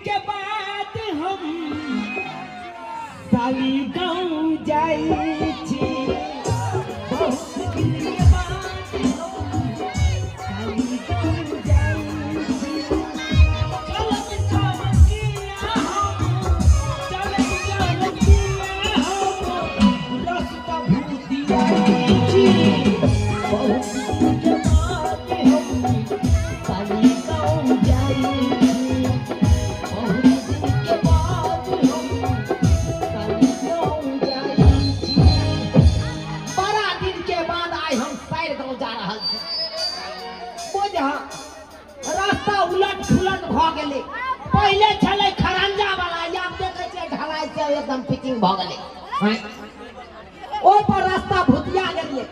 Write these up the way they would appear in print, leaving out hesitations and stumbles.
के बाद हम साली गाँव जाई छी बहुत दिन के बाद हम साली गाँव जाई छी चलत चलतिया हम चलत चलतिया हम रास्ता भूतिया छी बहुत दिन के बाद हम साली गाँव जाई रास्ता उलट फुलट भ गेले पहले चले खरंजा वाला आब देखे छै ढलाई से एकदम फिटिंग भ गेले ओइ पर रास्ता भुतिया गेलिए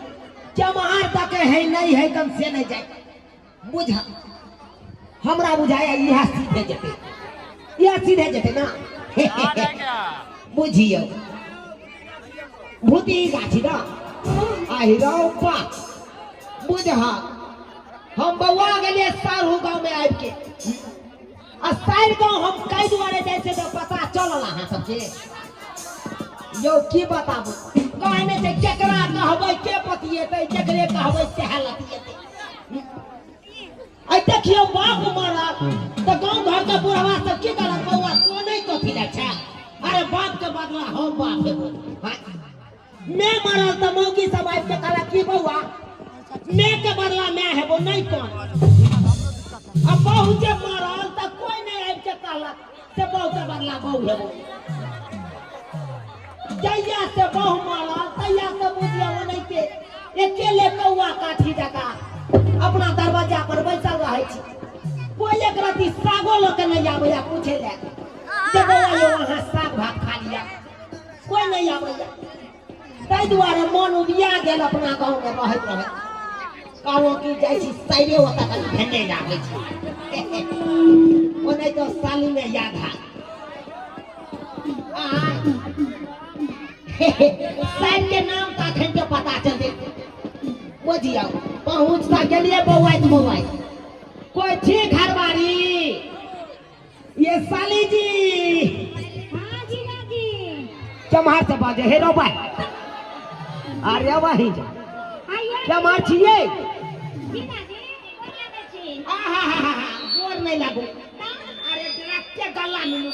जमार तक है नहीं है कम से नहीं जाए बुझा हमरा बुझाया यह सीधे जेते ना बुझियो भूती गाछी ना आहि रौ पा बुझा हम बउआ गेलिए सारू गांव में आबि के आ सार गांव हम कई दुआरे जाय से तो पता चलल अहाँ सबके यो की बताबू कहने से केकरा कहबै के पतिएतै जकरे कहबै सेह लतिएतै आई देखियो बाप मरा तो गांव घर के बुढ़वा सब की करत बउआ तो नहीं कथि लै छै अरे बाप के बदला हम बाप हेबो मैं मरल त मौगी सब आबि के कहला की बउआ मैं के बदला मैं हेबो नहीं कौन अब बहू जे मरल त कोई नहीं आबि के कहला से बहू के बदला बहू हेबो जैया से बहू मरल तैया से बुझिया नहीं के अकेले कौआ काठी जका अपना दरवाजा पर बैसल रहे छी कोई एक रति सागो लोग के नहीं आबैया पूछे ले जे बउआ यो वहां साग भात खा लिया कोई नहीं आबैया ताहि दुआरे मन उबिया गेल अपना गांव में रहत रहे कहूँ की जाइ छी साइरे होता कल भेने जाबै छी ओ नहीं तो साली में याद है साइड के नाम का खन के पता चलते बुझियो पहुंचता गेलिए बउआ कोई छी घरवारी ये साली जी हां जीजा जी चमार से बाजे हे रो भाई अरे वही जा चमार छिए जीजा जी कोना में छी जोर नहीं लागू अरे रखे गल्ला मिलू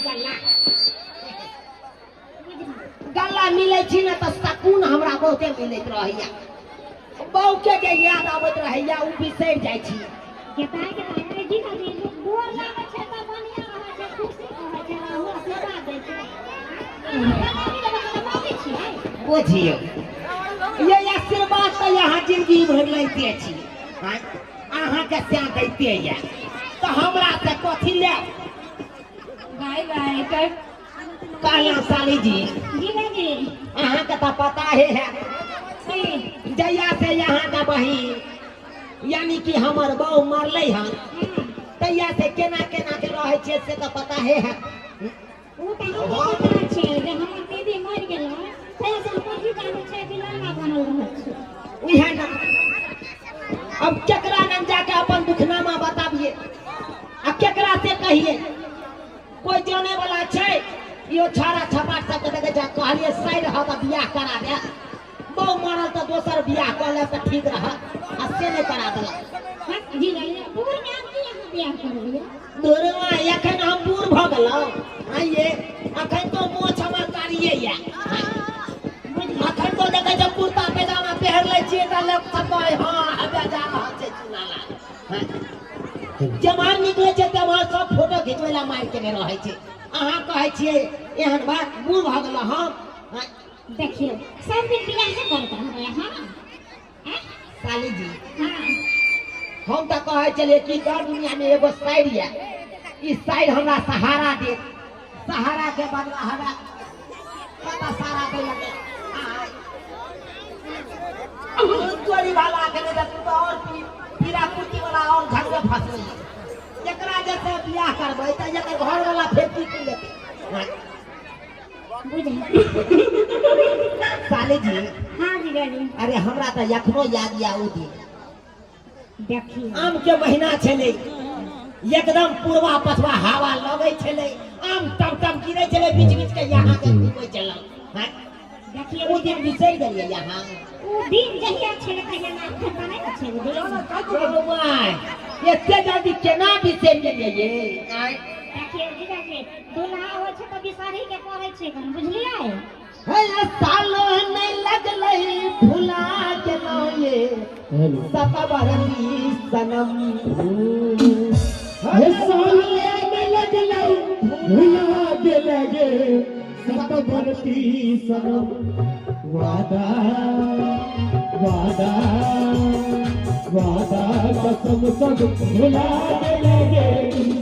गल्ला मिले छी ना त सकून हमरा बहुते मिलत रहैया बहू के याद आवत रहैया उ बिसर जाय छी केताय जीजा जी गोर लागे छै त बढ़िया रहे छै खुशी रहे छै हमरा सेवा दै छै बुझियो ये आशीर्वाद तो यहाँ जिंदगी भर लेते छी अहाँ के से दैते या तो हमरा से कथि ले गाय गाय कर कहला साली जी जी अहाँ के तो पता है जया से यहाँ का बहिन यानी कि हमर बहू मरले हन तैया से केना केना के रहे छे से तो पता है उ त हमरो पता छै जे हमर दीदी मर गेल तैया से कोठी काटे छै बिलंगा बनल रहै छै इहे ना अब केकरा न जाके अपन दुखनामा बताबिए आ केकरा से कहिए कोई जाने वाला छै यो छाड़ा छपाट सब के देखे जा कहलिए साइड ह त बियाह करा दे बहु मरल त दोसर बियाह क ले त ठीक रह आ से नहीं करा देला जी ले बूढ़ में आप की यहाँ बियाह करलिए दूरवा एखन हम बूढ़ भ गेलौ आइए अखन तो मोछ हमर कारिए या अखन तो देखे जब कुर्ता पैजामा पहन ले छिए त लोग सब हां हबे जा रहल छै चुनाला जमान निकले छै तमार सब फोटो खिचवेला मार के ने रहै छै अहाँ कहै छिए एहन बात बूढ़ भ गेल हम देखियो सब दिन बियाह से करत रहे हां साली जी हां हम त कहै चलिए कि घर दुनिया में एगो साइड या ई साइड हमरा सहारा दे सहारा के बदला हमरा पता सारा दे लगे चोरी वाला के ने तो और पीरा कुटी वाला और घर में फंस गई एकरा जैसे बियाह करबै त एकर घर वाला फेर की लेते साली जी हां जी अरे हमरा त यखनो याद या उ दिन देखियो आम के महीना छले एकदम पूर्वा पछवा हवा लगे छले आम टप टप गिरे छले बीच बीच के यहाँ के कोई चल हां देखिए वो दिन बिसर गेलिए यहाँ वो दिन जहिया छले कहिया नाम खाता नहीं अच्छे दिन भाई एते जल्दी केना बिसर गेलिए ये देखिए जीजा जी दुल्हा हो छ तो बिसारी के पड़े छे कन बुझलिए है सालो नहीं लगले भुला गेलो ये सतबरती सनम हे साले में लगलो भुला गेले गे सतबरती सनम वादा वादा वादा कसम सब भुला गेले गे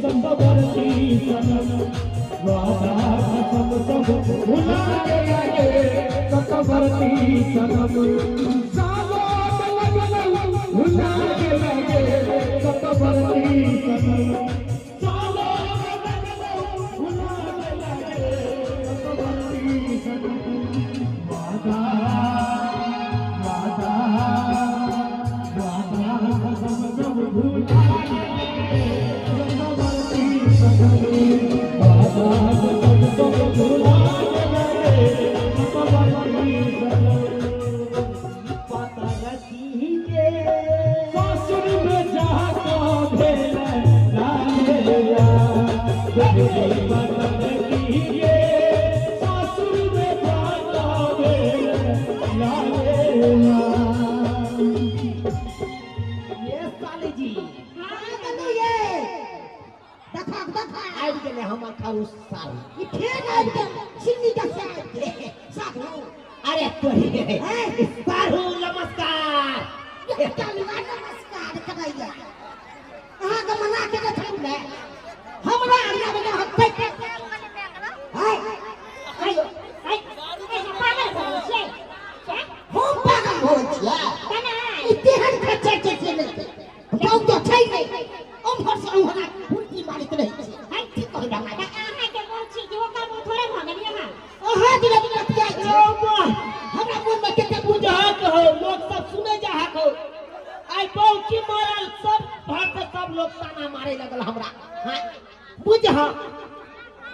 सतबरती सनम वादा कसम सब भुला गेले गे सतबरती सनम सालो में लगलो भुला गेले गे सतबरती सनम सालो में लगलो भुला गेले गे सतबरती सनम वादा वादा वादा कसम सब भुला गेले गे सतबरती सनम वादा कसम सब भुला गेले गे सतबरती सनम पतरती के ससुर में जाता भेल लालेया बेटी पतरती के ससुर में जाता भेल लालेया ये साली जी हां कनु ये देखा आइ गेले हमर खाऊ साली ये फेर आबि के सिन्नी का साथ साधु अरे तोरी साधु नमस्कार ये कालीवा नमस्कार करैया अहाँ के मना के देखौ ने हमरा अंगना में हत्ते के हाय हाय हाय पागल हो छे हम पागल हो छिया कना इतिहास खच्चा के नहीं गाँव तो छै नहीं हम हर से हमरा उल्टी मारित रही छी हाय ठीक कह रहा है अहाँ के बोल छी जो का मुंह थोड़े भगल यहाँ अहाँ दिला दिला किया छै हमरा मन में केते बुझा कहो लोग सब सुने जा हो आई बहु की मारल सब भर से सब लोग ताना मारे लगल हमरा हां बुझा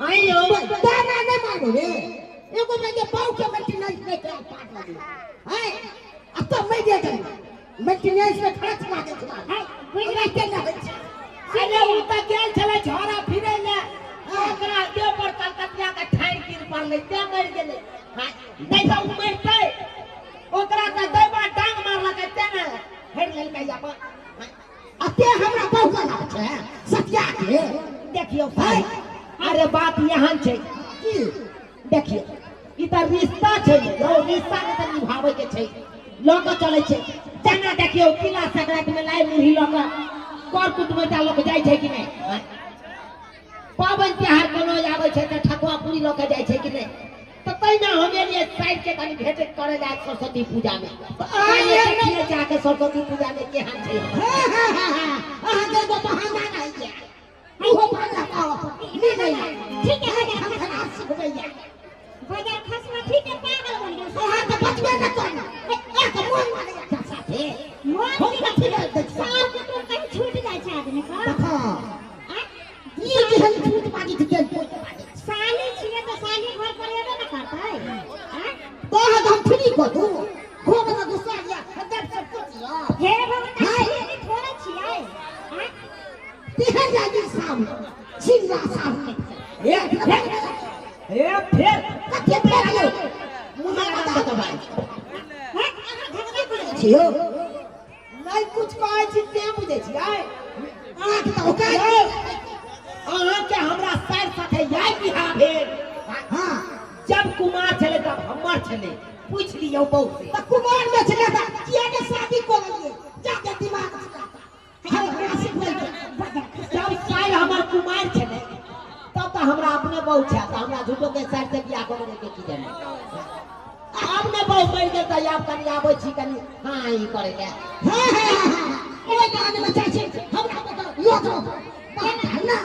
आई यो ताना नहीं मारो रे एगो में जे बहु के मेंटेनेंस नहीं कर पाट लगे हां अब तो मैं दे दे मेंटेनेंस में खर्च लागे छै हां बुझला के ना अरे उ त गेल छले झोरा फिरे ले ओकरा देह पर कलकतिया के ठाड़ गिर पड़ले ते मर गेले हां नहीं तो मरते ओकरा त दैबा डांग मारलकै ते ने हेर लेलकै अपन अते हमरा बहुत लगा छै सतिया के देखियो भाई अरे बात यहाँ छै की देखियो ई त रिश्ता छै यो रिश्ता के त निभावे के छै लोग चले छै जना देखियो किला संक्रांति में लाई मुरही लोग कर कुटुमैता लोग जाय छै कि नहीं पावन त्योहार कोनो आवे छै त ठकुआ पूरी लोग जाय छै कि नहीं तो तैना हमें लिए साइड के कनी भेंट करे जाए सरस्वती पूजा में तो आइए देखिए जाके सरस्वती पूजा में केहन छै अहाँ के तो बहाना नहीं है वो बहाना पाओ नहीं नहीं ठीक है हम खाना सिखबैया बाजार खसमा ठीक है पागल बन गए अहाँ तो बचबे न करना एक मोन मारे का साथे मोन हम कथि ले दै छी साल के तो कहीं छूट जाय छै आदमी का देखा ई केहन झूठ बाजी के साली छिए तो साली घर पर एबे न करतै हैं तो हम फ्री को दू खूब में गुस्सा या हदर सब कुछ या हे भगवान ये थोड़ा छिए हैं तेहन जागी सामने छिल्ला सामने ए फिर कते फेर आयो मुंह लगा तो भाई हैं अहाँ झगड़ा करे छियो नहीं कुछ कहै छी ते बुझै छी आइ अहाँ के तो ओका अहाँ के हमरा साइड साथे याद बिहा भेल हां जब कुमार छले तब हमर छले पूछ लियो बहु से त कुमार में छले त किया के शादी करलिए जाके दिमाग हम आशिक भइल जब साइड हमर कुमार छले तब त हमरा अपने बहु छै त हमरा झूठो के साइड से बियाह करे के की जाने अब ने बहु मर गेल त आब कनी आबै छी कनी हां ई करे के हां ओइ गाने में चाहे छी हमरा बता यो तो ना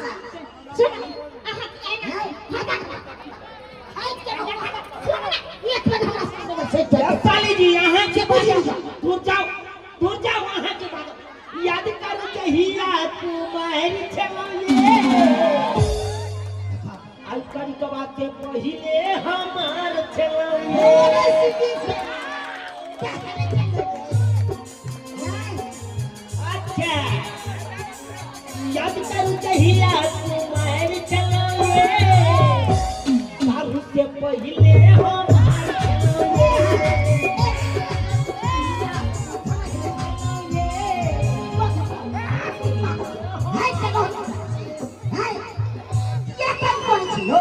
सुन अहाँ के ना साली जी यहाँ के दूर जाओ वहाँ के बाद याद करो के हिया कुमार छलन आई करी के बात से पहिले हमार चलो मेरे सिटी से क्या करे अच्छा याद करू कहिया तुम्हार चलो सारू से पहिले हमार चलो हाय चलो हाय क्या काम करछि हो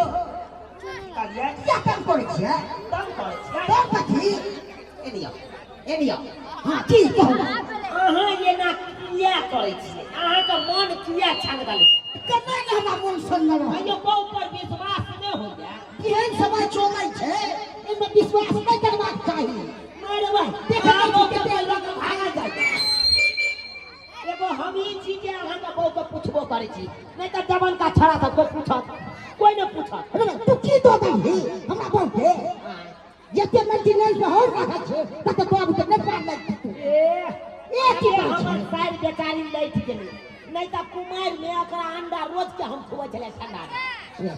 करिया क्या काम करछि तंग करे छै तो कथी एनियो हां की कहू अहाँ ये ना किया करे छियै अहाँ के मन किया छानगल कतना के हमरा मन सुनल हो अयो बहु पर विश्वास नै हो जा केहन समय चलै छै एमे विश्वास नहि करबाक चाही मारे भाई देखा देखा कते कते लोग लोग भागा जाय एगो हम ई चीज जे अहाँ के बहु के पूछबो करे छी नै त जवान का छड़ा सब कोई पूछत कोई नै पूछत अरे तू की दो दही हमरा बोल के जते मेंटेनेंस हो रहा छै तते तो अब तक नहीं पार लग ए की बात हमर साइड बेचारी लैठ गेलै नै त कुमार में एकरा अंडा रोज के हम खुआ छले ठंडा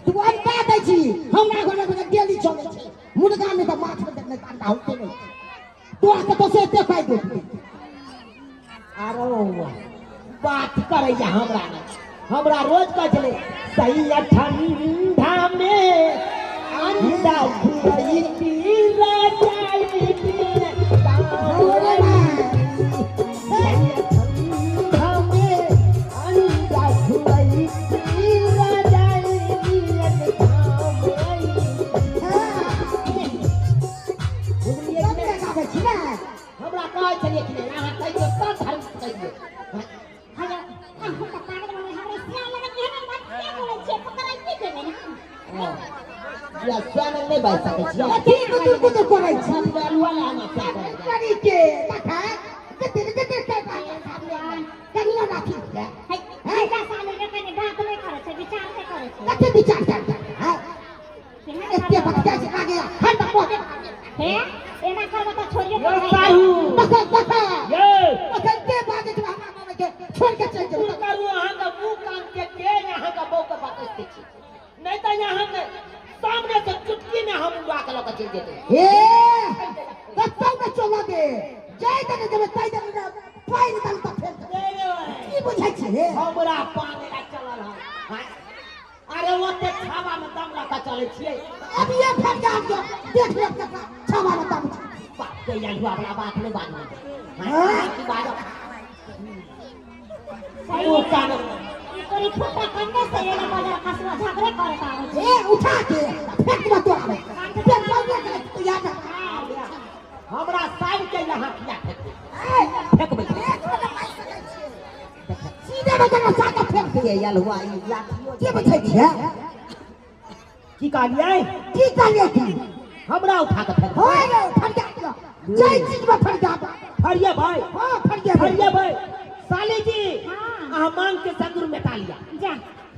तू अंडा दै छी हमरा घर में डेली चलै छै मुर्गा में तो माछ में नहीं अंडा होते नहीं तो आके तो से एते पाइ दे आरो बात करैया हमरा रोज कह छले सही ठंडा में अंडा खुआई पीला जाई ठंडा में अंडा खुआई पीला जाई हमरा कहै छलिए कि अहाँ कहियो सब धर्म कहियो या स्वान नहीं बाज सकै छियै ठीक तू तो करै छी सब डालुआ लाना चाहे करी के देखा कते के कनिया राखी है कते विचार कर है एते बच्चा से आ गया हर तक ये कते बाजे हमरा मामा के छोड़ के चल तू जाओ करू अहाँ का मुंह कान के यहाँ का बहु के बात छी नहीं तो यहाँ के सामने से चुटकी में हम उड़ा के लगा चल जेते ए कत्ता में चला दे जाय दे जब ताई दे पाई निकल तो फेर की बुझाई छे हमरा पानी ला चलल है अरे वो ते छावा में दम लगा चले छिए अब ये फट जा देख ले कका छावा में दम बात के या हुआ वाला बात नहीं बात हां की बात वो कान तोरी फुटा कंडे से ये बाजार कसवा झगड़े करता हो ए उठा के फेंक मत तो फेंक मत तू याद हमरा साइड के यहाँ किया फेंक बैठ सीधे बजना साका फेंक ये यलवा ई लाठियो के बुझाई छे की कहलिए की कहलिए की हमरा उठा के फेंक होय रे फट जा जय चीज में फट जा फरिया भाई हां फट गया फरिया भाई साली जी हां अहाँ मांग के संगुर मेटा लिया जा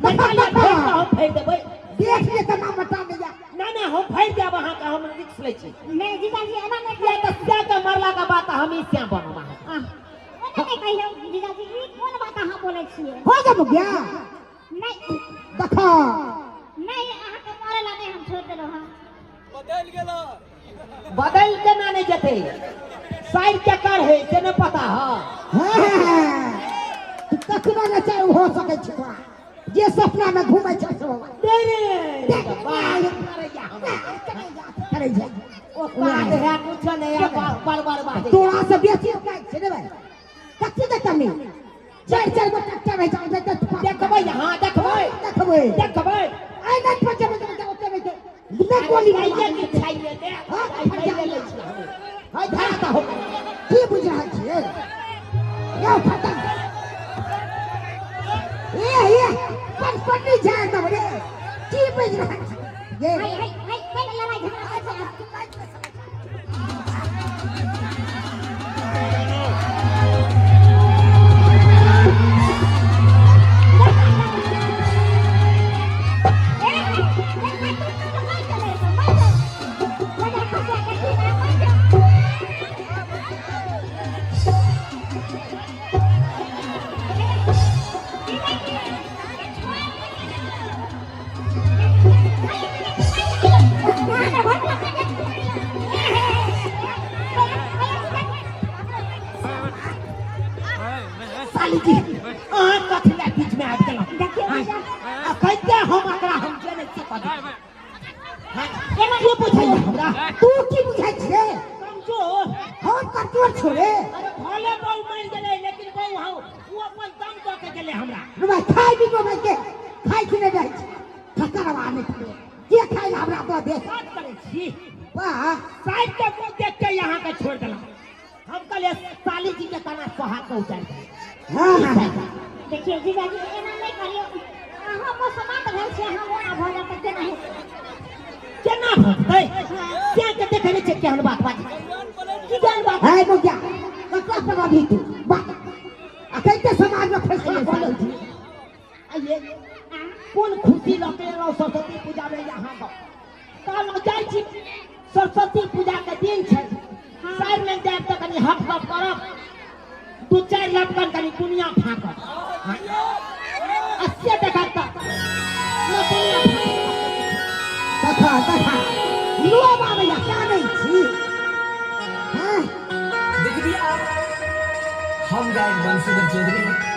मेटा लिया फेंक के हम फेंक देबै देख ले तना मटा लिया ना हम फेंक देब अहाँ के हम रिक्स ले छी मैं जीजा जी एना नहीं या तो क्या के मरला का बात हम ही श्याम बनब अहाँ ओने नहीं कहियो जीजा जी ई कोन बात अहाँ बोले छिए हो गब गया नहीं देखा नहीं अहाँ के मारे ला नहीं हम छोड़ देलो हां बदल के ना नहीं जते साइड के कर है से न पता है कखनो न चाहे हो सके छै तोरा जे सपना में घूमै छै सो दे रे बात करे जा ओ बात है कुछ नहीं बार बार बात तोरा से बेसी काज छै रे भाई कथि दे तमी चार गो टक्का रह जाओ देखबै हां देखबै आई नहीं पहुंचे में ओते में बिना गोली नहीं नहीं ये चाहिए दे हां ले छी हां धाता हो की बुझा छै यो फटा ये पर नहीं जाए तब रे की बुझ रहा है ये हाय हाय हाय पहले लड़ाई झगड़ा जी अहाँ कथी ला बीच में आबि गेलहुँ देखिए भैया आ कहते हम एकरा हम जानै छी कथी एना के बुझाइए हमरा तू की बुझाइ छे कमजोर हम कमजोर छोड़े अरे भले बहु मर गेलै लेकिन बहु हम वो अपन दम दऽ के गेलै हमरा रुमा खाइ भी को के खाइ कि नहीं रहै ठकरवा नहीं पड़े के खाइ हमरा तो दे बात करै छी वाह साइड के मुंह देख के यहाँ के छोड़ देलहुँ हम कहलिए साली जी के तना सोहाग पहुँचाइ हां हां देखिए जीजाजी एना नहीं करियो अहाँ को समात भेल छै हम ओना भऽ जात के नहीं केना भगतै क्या के देखे नहि छै केहन बात बात की जान बात है तो क्या ककरा पर अभी तू बात आ कैसे समाज में फैसला बोलै छी आइए कोन खुशी लगे रहो सरस्वती पूजा में यहाँ पर कहलहुँ जाइ छी सरस्वती पूजा के दिन छै साइड में जाब तऽ कनी हक हक करब दू चारि लटकन कनी दुनिया फाकब अस्से टका तक न दुनिया कथा लो बाबा या क्या नहीं छी हैं देखिए आप हम गायक बंशीधर चौधरी